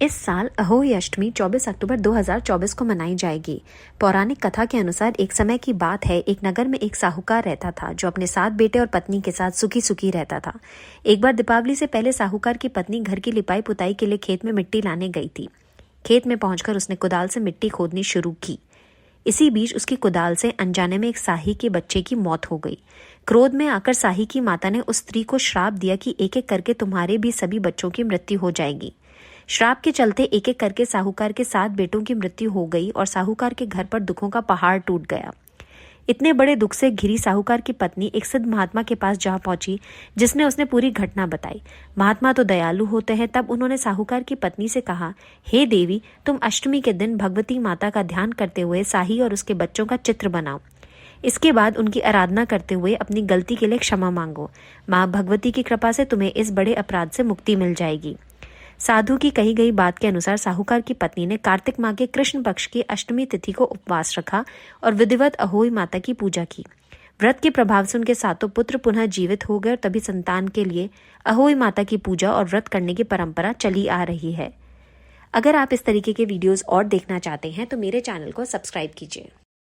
इस साल अहोई अष्टमी 24 अक्टूबर 2024 को मनाई जाएगी। पौराणिक कथा के अनुसार एक समय की बात है, एक नगर में एक साहूकार रहता था जो अपने 7 बेटे और पत्नी के साथ सुखी सुखी रहता था। एक बार दीपावली से पहले साहूकार की पत्नी घर की लिपाई पुताई के लिए खेत में मिट्टी लाने गई थी। खेत में पहुंचकर उसने कुदाल से मिट्टी खोदनी शुरू की। इसी बीच उसकी कुदाल से अनजाने में एक साही के बच्चे की मौत हो गई। क्रोध में आकर साही की माता ने उस स्त्री को श्राप दिया कि एक एक करके तुम्हारे भी सभी बच्चों की मृत्यु हो जाएगी। श्राप के चलते एक एक करके साहूकार के 7 बेटों की मृत्यु हो गई और साहूकार के घर पर दुखों का पहाड़ टूट गया। इतने बड़े दुख से घिरी साहूकार की पत्नी एक सिद्ध महात्मा के पास जा पहुंची, जिसने उसने पूरी घटना बताई। महात्मा तो दयालु होते हैं। तब उन्होंने साहूकार की पत्नी से कहा, हे देवी, तुम अष्टमी के दिन भगवती माता का ध्यान करते हुए साही और उसके बच्चों का चित्र बनाओ। इसके बाद उनकी आराधना करते हुए अपनी गलती के लिए क्षमा मांगो। माँ भगवती की कृपा से तुम्हें इस बड़े अपराध से मुक्ति मिल जाएगी। साधु की कही गई बात के अनुसार साहूकार की पत्नी ने कार्तिक माह के कृष्ण पक्ष की अष्टमी तिथि को उपवास रखा और विधिवत अहोई माता की पूजा की। व्रत के प्रभाव से उनके 7 पुत्र पुनः जीवित हो गए और तभी संतान के लिए अहोई माता की पूजा और व्रत करने की परंपरा चली आ रही है। अगर आप इस तरीके के वीडियोस और देखना चाहते हैं तो मेरे चैनल को सब्सक्राइब कीजिए।